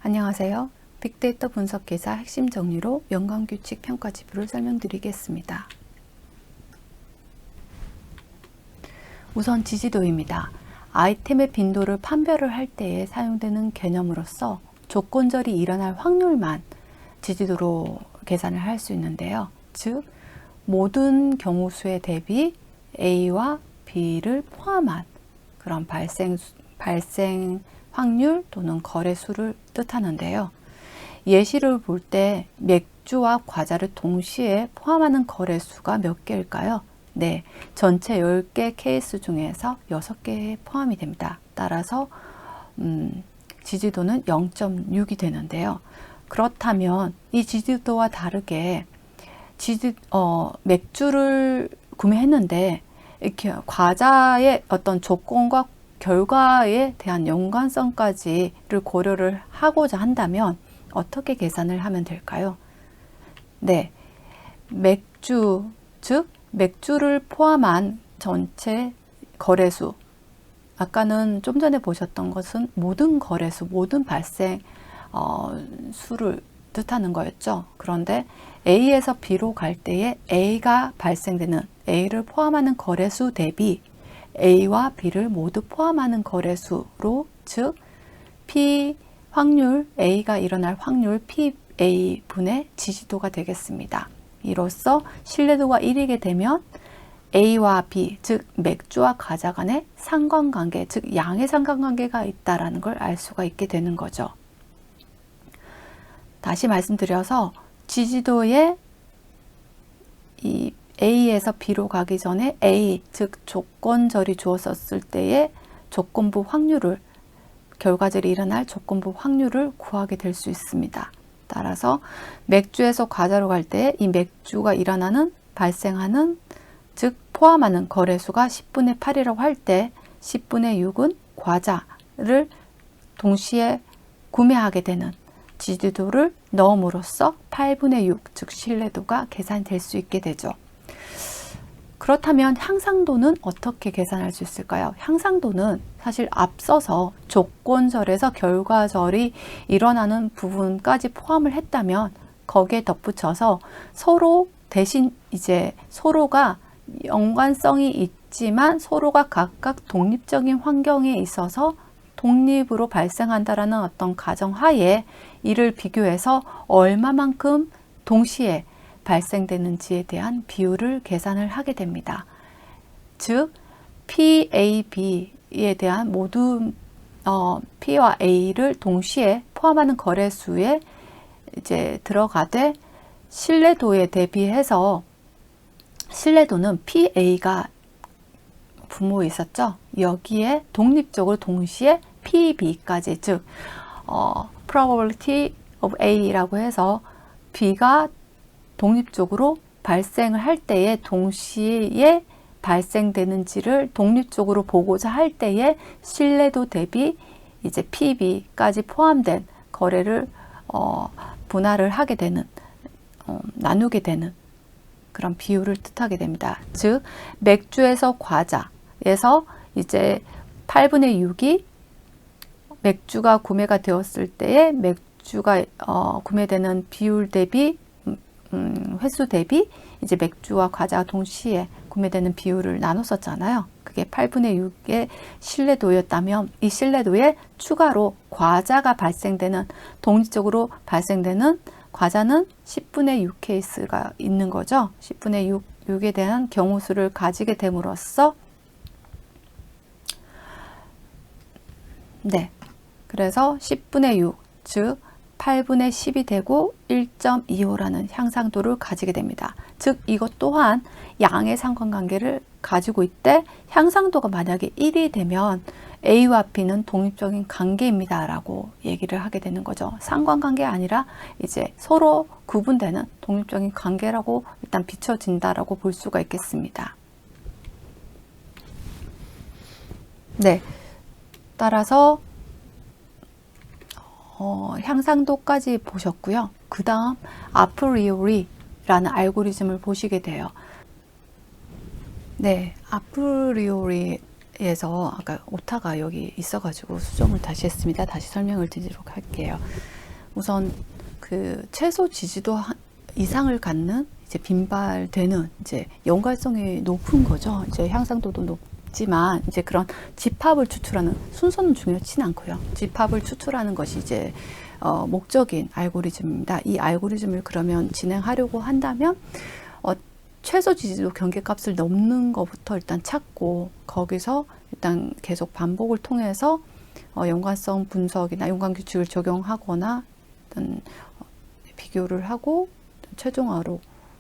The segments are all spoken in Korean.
안녕하세요. 빅데이터 분석 기사 핵심 정리로 연관규칙 평가 지표를 설명드리겠습니다. 우선 지지도입니다. 아이템의 빈도를 판별을 할 때에 사용되는 개념으로서 조건절이 일어날 확률만 지지도로 계산을 할 수 있는데요. 즉, 모든 경우 수에 대비 A와 B를 포함한 그런 발생 확률 또는 거래수를 뜻하는데요. 예시를 볼 때 맥주와 과자를 동시에 포함하는 거래수가 몇 개일까요? 네, 전체 10개 케이스 중에서 6개에 포함이 됩니다. 따라서 지지도는 0.6이 되는데요. 그렇다면 이 지지도와 다르게 맥주를 구매했는데 이렇게 과자의 어떤 조건과 결과에 대한 연관성까지를 고려를 하고자 한다면 어떻게 계산을 하면 될까요? 네, 맥주, 즉 맥주를 포함한 전체 거래수, 아까는 좀 전에 보셨던 것은 모든 거래수, 모든 발생 수를 뜻하는 거였죠. 그런데 A에서 B로 갈 때에 A가 발생되는 A를 포함하는 거래수 대비 A와 B를 모두 포함하는 거래수로, 즉 P 확률, A가 일어날 확률 PA 분의 지지도가 되겠습니다. 이로써 신뢰도가 1이게 되면 A와 B, 즉 맥주와 과자 간의 상관관계, 즉 양의 상관관계가 있다는 걸 알 수가 있게 되는 거죠. 다시 말씀드려서 지지도의 이 A에서 B로 가기 전에 A, 즉 조건절이 주어졌을 때의 조건부 확률을, 결과절이 일어날 조건부 확률을 구하게 될 수 있습니다. 따라서 맥주에서 과자로 갈 때 이 맥주가 발생하는, 즉 포함하는 거래수가 10분의 8이라고 할 때 10분의 6은 과자를 동시에 구매하게 되는 지지도를 넣음으로써 8분의 6, 즉 신뢰도가 계산될 수 있게 되죠. 그렇다면 향상도는 어떻게 계산할 수 있을까요? 향상도는 사실 앞서서 조건절에서 결과절이 일어나는 부분까지 포함을 했다면 거기에 덧붙여서 서로 대신 이제 서로가 연관성이 있지만 서로가 각각 독립적인 환경에 있어서 독립으로 발생한다라는 어떤 가정하에 이를 비교해서 얼마만큼 동시에 발생되는지에 대한 비율을 계산을 하게 됩니다. 즉, PAB에 대한 모든 P와 A를 동시에 포함하는 거래수에 이제 들어가되 신뢰도에 대비해서 신뢰도는 PA가 분모에 있었죠. 여기에 독립적으로 동시에 PB까지, 즉 probability of A라고 해서 B가 독립적으로 발생을 할 때에 동시에 발생되는지를 독립적으로 보고자 할 때에 신뢰도 대비 이제 PB까지 포함된 거래를 분할을 하게 되는, 나누게 되는 그런 비율을 뜻하게 됩니다. 즉 맥주에서 과자에서 이제 8분의 6이 맥주가 구매가 되었을 때에 맥주가 구매되는 비율 대비 횟수 대비 이제 맥주와 과자가 동시에 구매되는 비율을 나눴었잖아요. 그게 8분의 6의 신뢰도였다면 이 신뢰도에 추가로 과자가 독립적으로 발생되는 과자는 10분의 6 케이스가 있는 거죠. 10분의 6에 대한 경우수를 가지게 됨으로써 그래서 10분의 6, 즉 8분의 10이 되고 1.25라는 향상도를 가지게 됩니다. 즉 이것 또한 양의 상관관계를 가지고 있대 향상도가 만약에 1이 되면 A와 B는 독립적인 관계입니다 라고 얘기를 하게 되는 거죠. 상관관계가 아니라 이제 서로 구분되는 독립적인 관계라고 일단 비춰진다라고 볼 수가 있겠습니다. 따라서 향상도까지 보셨고요. 그 다음 아프리오리라는 알고리즘을 보시게 돼요. 아프리오리에 오타에서 아까 오타가 여기 있어가지고 수정을 다시 했습니다. 다시 설명을 드리도록 할게요. 우선 그 최소 지지도 이상을 갖는 이제 빈발되는 이제 연관성이 높은 거죠. 이제 향상도도 높지만 이제 그런 집합을 추출하는 순서는 중요치는 않고요. 집합을 추출하는 것이 이제 목적인 알고리즘입니다. 이 알고리즘을 그러면 진행하려고 한다면 최소 지지도 경계값을 넘는 것부터 일단 찾고 거기서 일단 계속 반복을 통해서 연관성 분석이나 연관 규칙을 적용하거나 일단 비교를 하고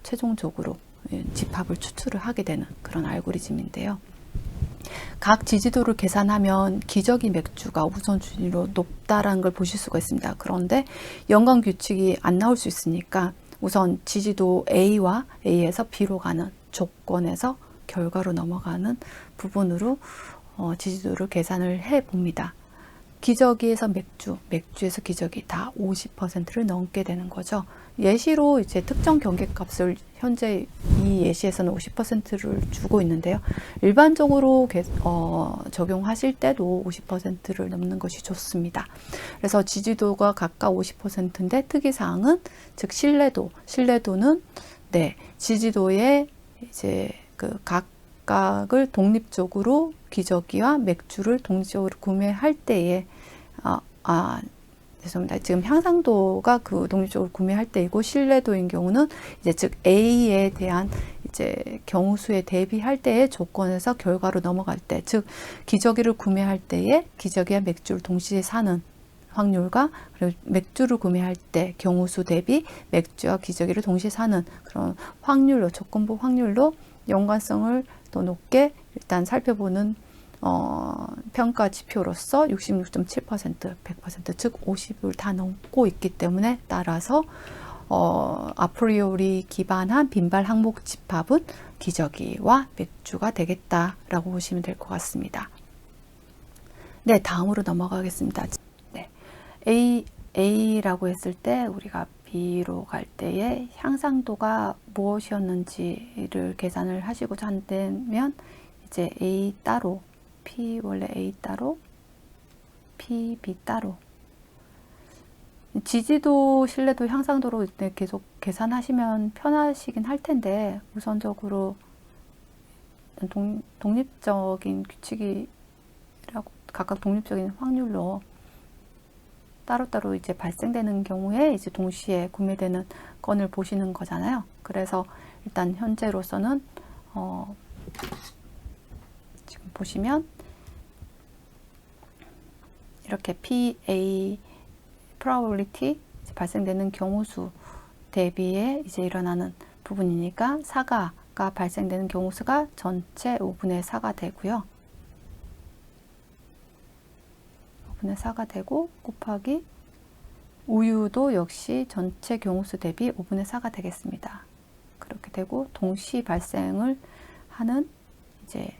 최종적으로 집합을 추출을 하게 되는 그런 알고리즘인데요. 각 지지도를 계산하면 기저귀 맥주가 우선순위로 높다라는 걸 보실 수가 있습니다. 그런데 연관 규칙이 안 나올 수 있으니까 우선 지지도 A와 A에서 B로 가는 조건에서 결과로 넘어가는 부분으로 지지도를 계산을 해 봅니다. 기저귀에서 맥주에서 기저귀 다 50%를 넘게 되는 거죠. 예시로 이제 특정 경계값을 현재 이 예시에서는 50%를 주고 있는데요. 일반적으로 적용하실 때도 50%를 넘는 것이 좋습니다. 그래서 지지도가 각각 50%인데 특이사항은 즉 신뢰도는 네, 지지도에 이제 그 각각을 독립적으로 기저귀와 맥주를 독립적으로 구매할 때에 죄송합니다. 지금 향상도가 그 독립적으로 구매할 때이고 신뢰도인 경우는 이제 즉 A에 대한 이제 경우수에 대비할 때의 조건에서 결과로 넘어갈 때, 즉 기저귀를 구매할 때에 기저귀와 맥주를 동시에 사는 확률과 그리고 맥주를 구매할 때 경우수 대비 맥주와 기저귀를 동시에 사는 그런 확률로 조건부 확률로 연관성을 더 높게 일단 살펴보는 평가 지표로서 66.7%, 100%, 즉 50을 다 넘고 있기 때문에 따라서 아프리오리 기반한 빈발 항목 집합은 기저귀와 맥주가 되겠다라고 보시면 될 것 같습니다. 네, 다음으로 넘어가겠습니다. 네, A라고 했을 때 우리가 B로 갈 때의 향상도가 무엇이었는지를 계산을 하시고자 한다면 이제 A 따로 P 원래 A 따로 P, B 따로 지지도, 신뢰도, 향상도로 계속 계산하시면 편하시긴 할 텐데 우선적으로 독립적인 규칙이라고 각각 독립적인 확률로 따로따로 이제 발생되는 경우에 이제 동시에 구매되는 건을 보시는 거잖아요. 그래서 일단 현재로서는 지금 보시면 이렇게 PA probability 발생되는 경우수 대비에 이제 일어나는 부분이니까 사과가 발생되는 경우수가 전체 5분의 4가 되고요. 5분의 4가 되고 곱하기 우유도 역시 전체 경우수 대비 5분의 4가 되겠습니다. 그렇게 되고 동시 발생을 하는 이제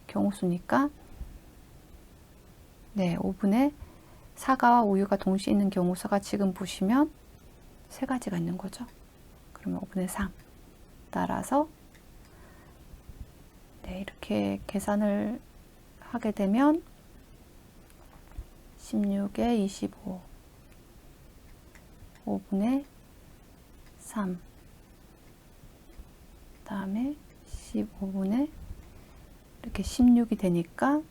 경우수니까 네, 5분의 사과와 우유가 동시에 있는 경우수가 지금 보시면 세 가지가 있는 거죠. 그러면 5분의 3 따라서 네, 이렇게 계산을 하게 되면 16에 25 5분의 3 다음에 15분의 이렇게 16이 되니까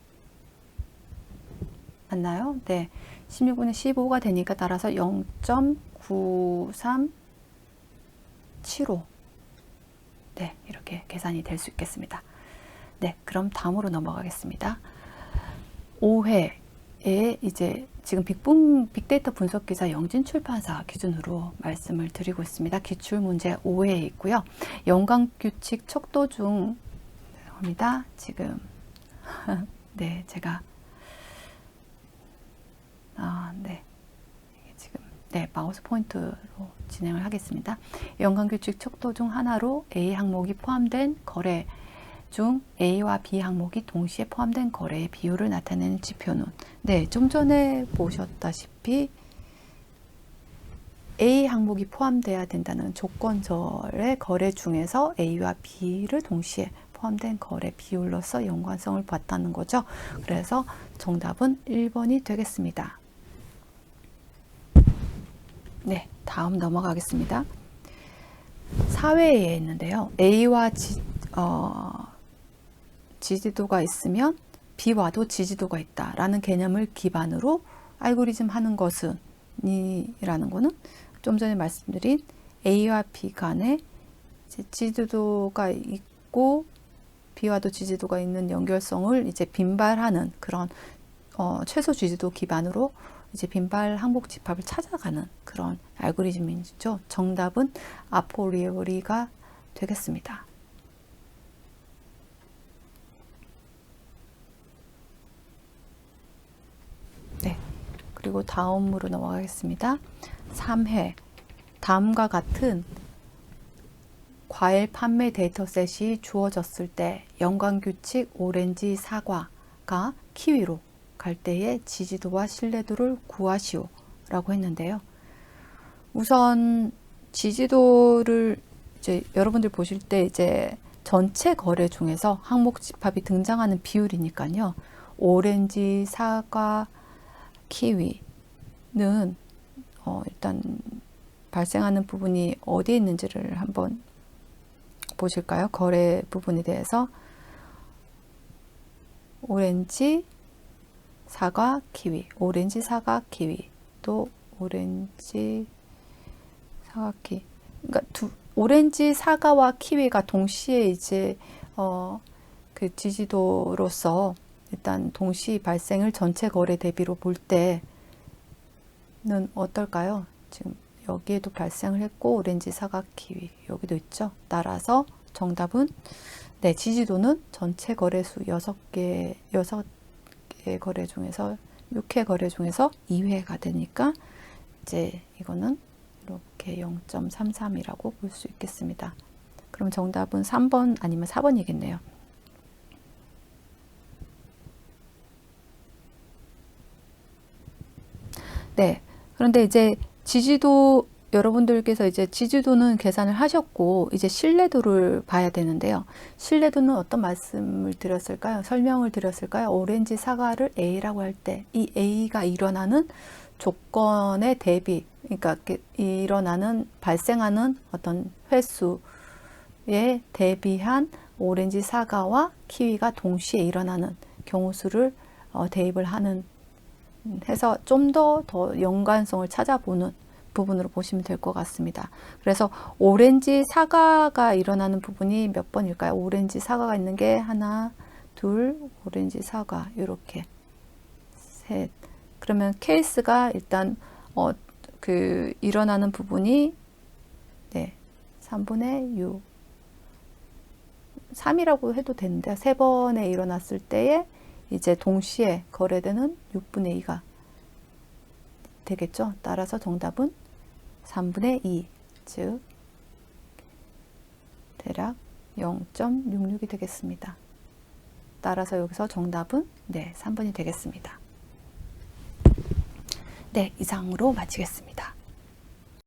맞나요? 네, 16분의 15가 되니까 따라서 0.9375 네, 이렇게 계산이 될 수 있겠습니다. 네, 그럼 다음으로 넘어가겠습니다. 5회에 이제 지금 빅데이터 분석기사 영진출판사 기준으로 말씀을 드리고 있습니다. 기출문제 5회에 있고요. 연관규칙 척도 중 합니다. 지금 네, 제가 네, 지금 네, 마우스 포인트로 진행을 하겠습니다. 연관규칙 척도 중 하나로 A 항목이 포함된 거래 중 A와 B 항목이 동시에 포함된 거래의 비율을 나타내는 지표는 네, 좀 전에 보셨다시피 A 항목이 포함돼야 된다는 조건절의 거래 중에서 A와 B를 동시에 포함된 거래 비율로서 연관성을 봤다는 거죠. 그래서 정답은 1번이 되겠습니다. 네, 다음 넘어가겠습니다. 사회에 있는데요. A와 지지도가 있으면 B와도 지지도가 있다라는 개념을 기반으로 알고리즘 하는 것은 이라는 거는 좀 전에 말씀드린 A와 B 간에 지지도가 있고 B와도 지지도가 있는 연결성을 이제 빈발하는 그런 최소 지지도 기반으로 이제 빈발 항복 집합을 찾아가는 그런 알고리즘이죠. 정답은 아포리오리가 되겠습니다. 네. 그리고 다음으로 넘어가겠습니다. 3회. 다음과 같은 과일 판매 데이터셋이 주어졌을 때 연관규칙 오렌지 사과가 키위로 갈 때의 지지도와 신뢰도를 구하시오 라고 했는데요. 우선 지지도를 이제 여러분들 보실 때 이제 전체 거래 중에서 항목 집합이 등장하는 비율이니까요. 오렌지, 사과, 키위는 일단 발생하는 부분이 어디에 있는지를 한번 보실까요? 거래 부분에 대해서 오렌지, 사과, 키위, 오렌지, 사과, 키위, 또 오렌지, 사과, 키위. 그러니까 오렌지, 사과와 키위가 동시에 이제 그 지지도로서 일단 동시 발생을 전체 거래 대비로 볼 때는 어떨까요? 지금 여기에도 발생을 했고 오렌지, 사과, 키위 여기도 있죠. 따라서 정답은 네, 지지도는 전체 거래수 6개 거래 중에서 6회 거래 중에서 2회가 되니까 이제 이거는 이렇게 0.33이라고 볼 수 있겠습니다. 그럼 정답은 3번 아니면 4번이겠네요. 네. 그런데 이제 지지도 여러분들께서 이제 지지도는 계산을 하셨고 이제 신뢰도를 봐야 되는데요. 신뢰도는 어떤 말씀을 드렸을까요? 설명을 드렸을까요? 오렌지 사과를 A라고 할 때 이 A가 일어나는 조건에 대비, 그러니까 일어나는 발생하는 어떤 횟수에 대비한 오렌지 사과와 키위가 동시에 일어나는 경우 수를 대입을 하는 해서 좀 더 연관성을 찾아보는 부분으로 보시면 될 것 같습니다. 그래서 오렌지 사과가 일어나는 부분이 몇 번일까요? 오렌지 사과가 있는 게 하나, 둘, 오렌지 사과 이렇게 셋. 그러면 케이스가 일단 그 일어나는 부분이 네 3분의 6, 3이라고 해도 되는데 3번에 일어났을 때에 이제 동시에 거래되는 6분의 2가 되겠죠. 따라서 정답은 3분의 2, 즉 대략 0.66이 되겠습니다. 따라서 여기서 정답은 네, 3번이 되겠습니다. 네, 이상으로 마치겠습니다.